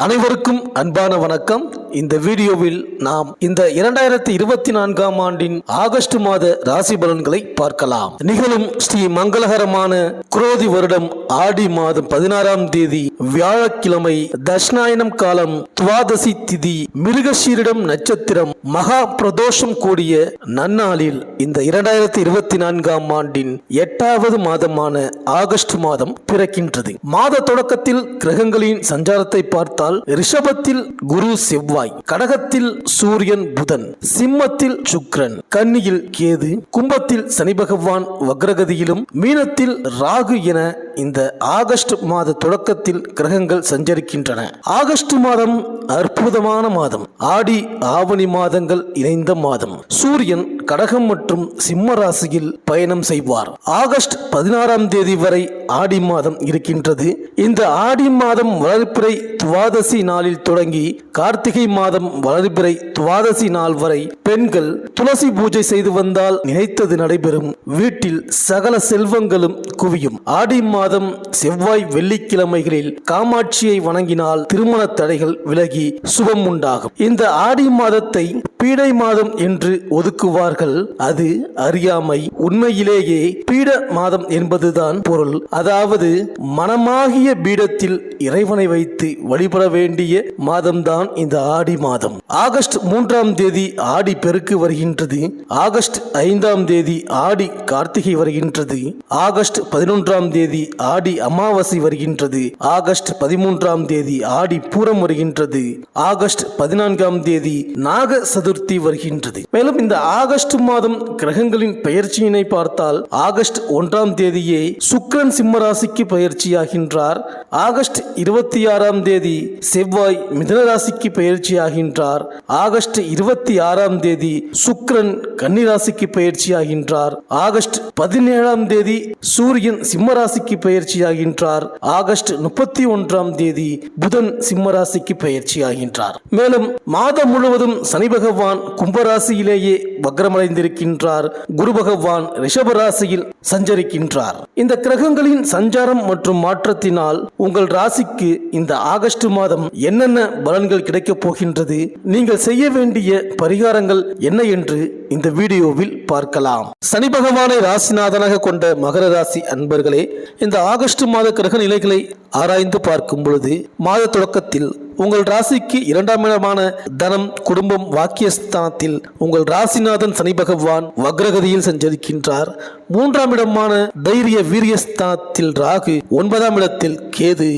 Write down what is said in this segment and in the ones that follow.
அனைவருக்கும் அன்பான வணக்கம். இந்த வீடியோவில் நாம் இந்த 2024ஆம் ஆண்டின் ஆகஸ்ட் மாத ராசி பலன்களை பார்க்கலாம். நிகழும் ஸ்ரீ மங்களகரமான குரோதி வருடம் ஆடி மாதம் 16ஆம் தேதி வியாழக்கிழமை, தட்சிணாயனம் காலம், துவாதசி திதி, மிருகசீரிடம் நட்சத்திரம், மகா பிரதோஷம் கூடிய நன்னாளில் இந்த 2024ஆம் ஆண்டின் 8வது மாதமான ஆகஸ்ட் மாதம் பிறக்கின்றது. மாத தொடக்கத்தில் கிரகங்களின் சஞ்சாரத்தை பார்த்தால் ரிஷபத்தில் குரு செவ்வாய், கடகத்தில் சூரியன் புதன், சிம்மத்தில் சுக்கிரன், கன்னியில் கேது, கும்பத்தில் சனி பகவான் வக்ரகதியிலும், மீனத்தில் ராகு என இந்த ஆகஸ்ட் மாத தொடக்கத்தில் கிரகங்கள் சஞ்சரிக்கின்றன. ஆகஸ்ட் மாதம் அற்புதமான மாதம். ஆடி ஆவணி மாதங்கள் இணைந்த மாதம். சூரியன் கடகம் மற்றும் சிம்ம ராசியில் பயணம் செய்வார். ஆகஸ்ட் 16ஆம் தேதி வரை ஆடி மாதம் இருக்கின்றது. இந்த ஆடி மாதம் வளர்பிறை துவாதசி நாளில் தொடங்கி கார்த்திகை மாதம் வளர்பிறை துவாதசி நாள் வரை பெண்கள் துளசி பூஜை செய்து வந்தால் நினைத்தது நடைபெறும். வீட்டில் சகல செல்வங்களும் குவியும். ஆடி மாதம் செவ்வாய் வெள்ளிக்கிழமைகளில் காமாட்சியை வணங்கினால் திருமண தடைகள் விலகி சுபம் உண்டாகும். இந்த ஆடி மாதத்தை பீடை மாதம் என்று ஒதுக்குவார்கள். அது அறியாமை. உண்மையிலேயே பீட மாதம் என்பதுதான் பொருள். அதாவது மனமாகிய பீடத்தில் இறைவனை வைத்து வழிபட வேண்டிய மாதம்தான் இந்த ஆடி மாதம். ஆகஸ்ட் 3ஆம் தேதி ஆடி பெருக்கு வருகின்றது. ஆகஸ்ட் 5ஆம் தேதி ஆடி கார்த்திகை வருகின்றது. ஆகஸ்ட் 11ஆம் தேதி ஆடி அமாவாசை வருகின்றது. ஆகஸ்ட் 13ஆம் தேதி ஆடி பூரம் வருகின்றது. ஆகஸ்ட் 14ஆம் தேதி நாக சதுர்த்தி வருகின்றது. மேலும் இந்த ஆகஸ்ட் மாதம் கிரகங்களின் பெயர்ச்சியினை பார்த்தால் ஆகஸ்ட் 1ஆம் தேதியே சுக்கிரன் சிம்ம ராசிக்கு பெயர்ச்சியாகின்றார். ஆகஸ்ட் 26ஆம் தேதி செவ்வாய் மிதுன ராசிக்கு பெயர்ச்சியாகின்றார். ஆகஸ்ட் 26ஆம் தேதி சுக்கிரன் கன்னி ராசிக்கு பெயர்ச்சியாகின்றார். ஆகஸ்ட் 17ஆம் தேதி சூரியன் சிம்ம ராசிக்கு பெயர்ச்சியாகின்றார். ஆகஸ்ட் 31ஆம் தேதி புதன் சிம்ம ராசிக்கு பெயர்ச்சியாகின்றார். மேலும் மாதம் முழுவதும் சனி பகவான் கும்பராசியிலேயே வக்ரமடைந்திருக்கின்றார். குரு பகவான் ரிஷப ராசியில் சஞ்சரிக்கின்றார். இந்த கிரகங்களின் சஞ்சாரம் மற்றும் மாற்றத்தினால் உங்கள் ராசிக்கு இந்த ஆகஸ்ட் மாதம் என்னென்ன பலன்கள் கிடைக்கப் போகின்றது, நீங்கள் செய்ய வேண்டிய பரிகாரங்கள் என்ன என்று இந்த வீடியோவில் பார்க்கலாம். சனி பகவானை ராசிநாதனாக கொண்ட மகர ராசி அன்பர்களே, இந்த ஆகஸ்ட் மாத கிரக நிலைகளை ஆராய்ந்து பார்க்கும் பொழுது மாத தொடக்கத்தில் உங்கள் ராசிக்கு 2ஆம் இடமான தனம், குடும்பம், வாக்கியஸ்தானத்தில் உங்கள் ராசிநாதன் சனி பகவான் வக்ரகதியில் சஞ்சரிக்கின்றார். 3ஆம் இடமான தைரிய வீரியஸ்தானத்தில் ராகு, 9ஆம் இடத்தில் கேது,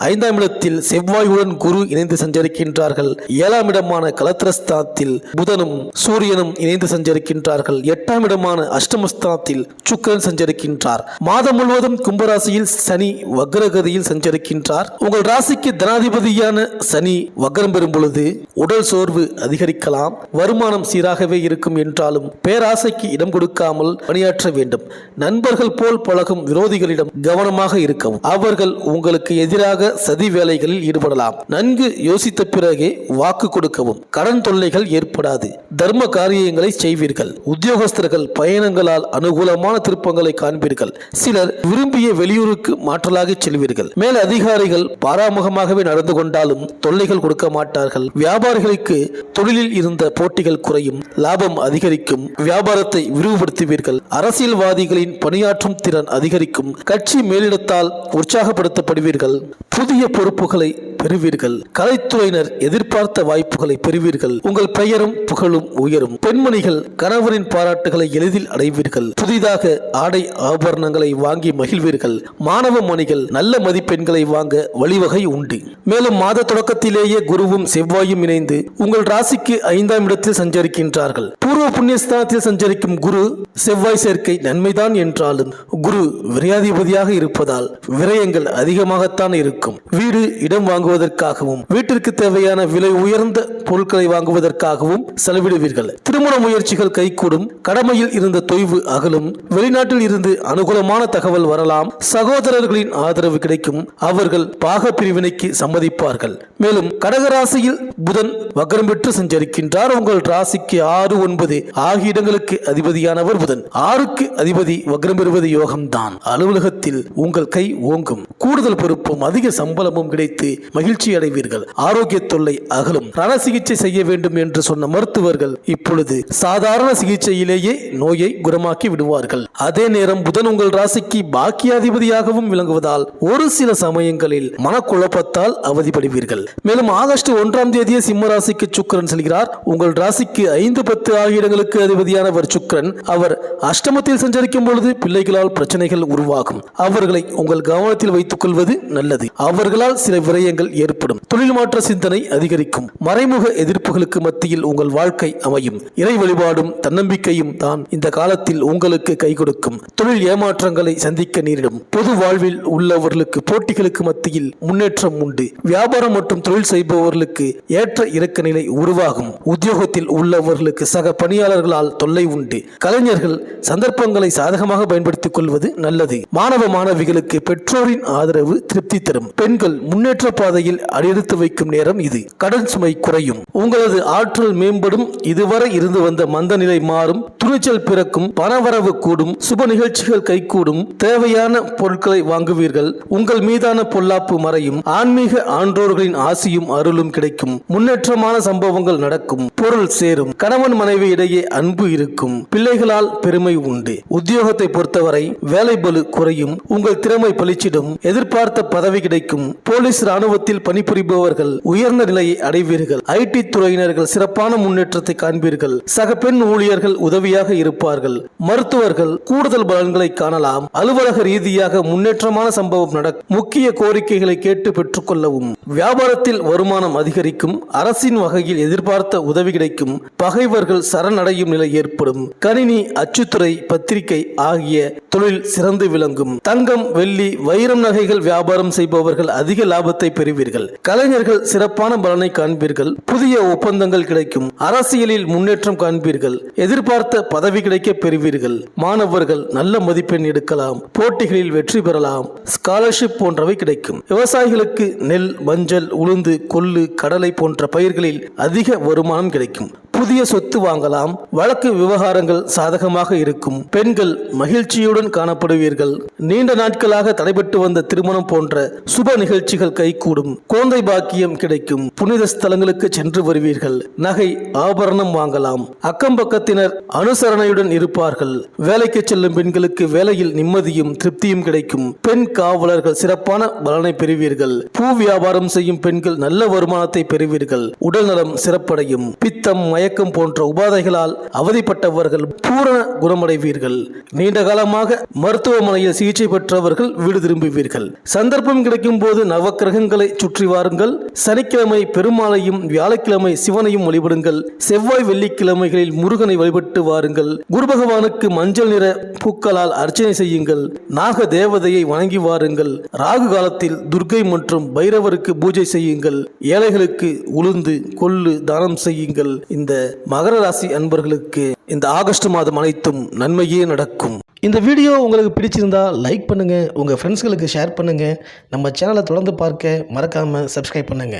5ஆம் இடத்தில் செவ்வாயுடன் குரு இணைந்து சஞ்சரிக்கின்றார்கள். 7ஆம் இடமான கலத்திரஸ்தானத்தில் புதனும் சூரியனும் இணைந்து சஞ்சரிக்கின்றார்கள். 8ஆம் இடமான அஷ்டமஸ்தானத்தில் சுக்கிரன் சஞ்சரிக்கின்றார். மாதம் முழுவதும் கும்பராசியில் சனி வக்ரகதியில் சஞ்சரிக்கின்றார். உங்கள் ராசிக்கு தனாதிபதியான சனி வக்ரம் பெறும் பொழுது உடல் சோர்வு அதிகரிக்கலாம். வருமானம் சீராகவே இருக்கும் என்றாலும் பேராசைக்கு இடம் கொடுக்காமல் பணியாற்ற வேண்டும். நண்பர்கள் போல் பழகும் விரோதிகளிடம் கவனமாக இருக்கவும். அவர்கள் உங்களுக்கு எதிராக சதி வேலைகளில் ஈடுபடலாம். நன்கு யோசித்த பிறகே வாக்கு கொடுக்கவும். கடன் தொல்லைகள் ஏற்படாது. தர்ம காரியங்களை செய்வீர்கள். உத்தியோகஸ்தர்கள் பயணங்களால் அனுகூலமான திருப்பங்களை காண்பீர்கள். சிலர் விரும்பிய வெளியூருக்கு மாற்றலாக செல்வீர்கள். மேல் அதிகாரிகள் பாராமுகமாகவே நடந்து கொண்டாலும் தொல்லைகள் கொடுக்க மாட்டார்கள். வியாபாரிகளுக்கு தொழிலில் இருந்த போட்டிகள் குறையும். லாபம் அதிகரிக்கும். வியாபாரத்தை விரிவுபடுத்துவீர்கள். அரசியல்வாதிகளின் பணியாற்றும் திறன் அதிகரிக்கும். கட்சி மேலிடத்தால் உற்சாகப்படுத்தப்படுவீர்கள். புதிய பொறுப்புகளை பெறுவீர்கள். கலைத்துறையினர் எதிர்பார்த்த வாய்ப்புகளை பெறுவீர்கள். உங்கள் பெயரும் புகழும் உயரும். பெண்மணிகள் கணவரின் பாராட்டுகளை எளிதில் அடைவீர்கள். புதிதாக ஆடை ஆபரணங்களை வாங்கி மகிழ்வீர்கள். மாணவ மணிகள் நல்ல மதிப்பெண்களை வாங்க வழிவகை உண்டு. மேலும் மாத தொடக்கத்திலேயே குருவும் செவ்வாயும் இணைந்து உங்கள் ராசிக்கு 5ஆம் இடத்தில் சஞ்சரிக்கின்றார்கள். பூர்வ புண்ணியஸ்தானத்தில் சஞ்சரிக்கும் குரு செவ்வாய் சேர்க்கை நன்மைதான் என்றாலும் குரு விரையாதிபதியாக இருப்பதால் விரயங்கள் அதிகமாகத்தான் இருக்கும். வீடு, இடம் வாங்குவதற்காகவும் வீட்டிற்கு தேவையான விலை உயர்ந்த பொருட்களை வாங்குவதற்காகவும் செலவிடுவீர்கள். திருமண முயற்சிகள் கைகூடும். கடமையில் இருந்த தொய்வு அகலும். வெளிநாட்டில் இருந்து அனுகூலமான தகவல் வரலாம். சகோதரர்களின் ஆதரவு கிடைக்கும். அவர்கள் பாக பிரிவினைக்கு சம்மதிப்பார்கள். மேலும் கடகராசியில் புதன் வக்ரம் பெற்று சஞ்சரிக்கின்றார். உங்கள் ராசிக்கு 6, 9 ஆகிய இடங்களுக்கு அதிபதியானவர் புதன். 6க்கு அதிபதி வக்ரம் பெறுவது யோகம்தான். அலுவலகத்தில் உங்கள் கை ஓங்கும். கூடுதல் பொறுப்பும் அதிக சம்பளமும் கிடைத்து மகிழ்ச்சி அடைவீர்கள். ஆரோக்கிய தொல்லை அகலும். ரண சிகிச்சை செய்ய வேண்டும் என்று சொன்ன மருத்துவர்கள் இப்பொழுது சாதாரண சிகிச்சையிலேயே நோயை குணமாக்கி விடுவார்கள். அதே நேரம் புதன் உங்கள் ராசிக்கு பாக்கியாதிபதியாகவும் விளங்குவதால் ஒரு சில சமயங்களில் மனக்குழப்பத்தால் அவதிப்படுவீர்கள். மேலும் ஆகஸ்ட் 1ஆம் தேதியே சிம்ம ராசிக்கு சுக்கிரன் செல்கிறார். உங்கள் ராசிக்கு 5, 10 ஆகிய இடங்களுக்கு அதிபதியானவர் சுக்கிரன். அவர் அஷ்டமத்தில் சஞ்சரிக்கும் பொழுது பிள்ளைகளால் பிரச்சனைகள் உருவாகும். அவர்களை உங்கள் கவனத்தில் வைத்துக் கொள்வது நல்லது. அவர்களால் சில விரயங்கள் ஏற்படும். தொழில் மாற்ற சிந்தனை அதிகரிக்கும். மறைமுக எதிர்ப்புகளுக்கு மத்தியில் உங்கள் வாழ்க்கை அமையும். இறை வழிபாடும் தன்னம்பிக்கையும் தான் இந்த காலத்தில் உங்களுக்கு கை கொடுக்கும். தொழில் ஏமாற்றங்களை சந்திக்க நேரிடும். பொது வாழ்வில் உள்ளவர்களுக்கு போட்டிகளுக்கு மத்தியில் முன்னேற்றம் உண்டு. வியாபாரம் மற்றும் தொழில் செய்பவர்களுக்கு ஏற்ற இறக்க நிலை உருவாகும். உத்தியோகத்தில் உள்ளவர்களுக்கு சக பணியாளர்களால் தொல்லை உண்டு. கலைஞர்கள் சந்தர்ப்பங்களை சாதகமாக பயன்படுத்திக் கொள்வது நல்லது. மாணவ மாணவிகளுக்கு பெற்றோரின் ஆதரவு திருப்தி தரும். பெண்கள் முன்னேற்ற பாதையில் அடியெடுத்து வைக்கும் நேரம் இது. கடன் சுமை குறையும். உங்களது ஆற்றல் மேம்படும். இதுவரை இருந்து வந்த மந்த நிலை மாறும். துணிச்சல் பிறக்கும். பணவரவு கூடும். சுப நிகழ்ச்சிகள் கைகூடும். தேவையான பொருட்களை வாங்குவீர்கள். உங்கள் மீதான பொல்லாப்பு மறையும். ஆன்மீக ஆன்றோர்களின் ஆசியும் அருளும் கிடைக்கும். முன்னேற்றமான சம்பவங்கள் நடக்கும். பொருள் சேரும். கணவன் மனைவி இடையே அன்பு இருக்கும். பிள்ளைகளால் பெருமை உண்டு. உத்தியோகத்தை பொறுத்தவரை வேலை பளு குறையும். உங்கள் திறமை பளிச்சிடும். எதிர்பார்த்த பதவி கிடைக்கும். போலீஸ் ராணுவத்தில் பணிபுரிபவர்கள் உயர்ந்த நிலையை அடைவீர்கள். ஐடி துறையினர்கள் சிறப்பான முன்னேற்றத்தை காண்பீர்கள். சக பெண் ஊழியர்கள் உதவியாக இருப்பார்கள். மருத்துவர்கள் கூடுதல் பலன்களை காணலாம். அலுவலக ரீதியாக முன்னேற்றமான சம்பவம் நடக்கும். முக்கிய கோரிக்கைகளை கேட்டு பெற்றுக்கொள்ளவும். வியாபாரத்தில் வருமானம் அதிகரிக்கும். அரசின் வகையில் எதிர்பார்த்த உதவி கிடைக்கும். பகைவர்கள் சரணடையும் நிலை ஏற்படும். கணினி, அச்சுத்துறை, பத்திரிகை ஆகிய தொழில் சிறந்து விளங்கும். தங்கம், வெள்ளி, வைரம் நகைகள் வியாபாரம் செய்பவர்கள் அதிக லாபத்தை பெறுவீர்கள். கலைஞர்கள் சிறப்பான பலனை காண்பீர்கள். புதிய ஒப்பந்தங்கள் கிடைக்கும். அரசியலில் முன்னேற்றம் காண்பீர்கள். எதிர்பார்த்த பதவி கிடைக்க பெறுவீர்கள். மாணவர்கள் நல்ல மதிப்பெண் எடுக்கலாம். போட்டிகளில் வெற்றி பெறலாம். ஸ்காலர்ஷிப் போன்றவை கிடைக்கும். விவசாயிகளுக்கு நெல், மஞ்சள், உளுந்து, கொள்ளு, கடலை போன்ற பயிர்களில் அதிக வருமானம் கிடைக்கும். புதிய சொத்து வாங்கலாம். வழக்கு விவகாரங்கள் சாதகமாக இருக்கும். பெண்கள் மகிழ்ச்சியுடன் காணப்படுவீர்கள். நீண்ட நாட்களாக தடைபட்டு வந்த திருமணம் போன்ற சுப நிகழ்ச்சிகள் கைகூடும். குழந்தை பாக்கியம் கிடைக்கும். புனித ஸ்தலங்களுக்கு சென்று வருவீர்கள். நகை, ஆபரணம் வாங்கலாம். அக்கம் பக்கத்தினர் அனுசரணையுடன் இருப்பார்கள். வேலைக்கு செல்லும் பெண்களுக்கு வேலையில் நிம்மதியும் திருப்தியும் கிடைக்கும். பெண் காவலர்கள் சிறப்பான பலனை பெறுவீர்கள். பூ வியாபாரம் செய்யும் பெண்கள் நல்ல வருமானத்தை பெறுவீர்கள். உடல் நலம் சிறப்படையும். பித்தம், மயக்கம் போன்ற உபாதைகளால் அவதிப்பட்டவர்கள் பூரண குணமடைவீர்கள். நீண்ட காலமாக மருத்துவமனையில் சிகிச்சை பெற்றவர்கள் வீடு திரும்புவீர்கள். சந்தர்ப்பம் கிடைக்கும் போது நவக்கிரகங்களை சுற்றி வாருங்கள். சனிக்கிழமை பெருமாளையும் வியாழக்கிழமை சிவனையும் வழிபடுங்கள். செவ்வாய், வெள்ளிக்கிழமைகளில் முருகனை வழிபட்டு வாருங்கள். குரு பகவானுக்கு மஞ்சள் நிற பூக்களால் அர்ச்சனை செய்யுங்கள். நாக தேவதையை வணங்கி வாருங்கள். ராகு காலத்தில் துர்க்கை மற்றும் பைரவருக்கு பூஜை செய்யுங்கள். ஏழைகளுக்கு உளுந்து, கொள்ளு தானம் செய்யுங்கள். இந்த மகர ராசி அன்பர்களுக்கு இந்த ஆகஸ்ட் மாதம் அனைத்தும் நன்மையே நடக்கும். இந்த வீடியோ உங்களுக்கு பிடிச்சிருந்தா லைக் பண்ணுங்க, உங்க ஃப்ரெண்ட்ஸ்களுக்கு ஷேர் பண்ணுங்க. நம்ம சேனலை தொடர்ந்து பார்க்க மறக்காம சப்ஸ்கிரைப் பண்ணுங்க.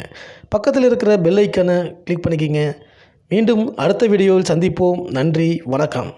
பக்கத்தில் இருக்கிற பெல் ஐக்கானை கிளிக் பண்ணிக்கிங்க. மீண்டும் அடுத்த வீடியோவில் சந்திப்போம். நன்றி, வணக்கம்.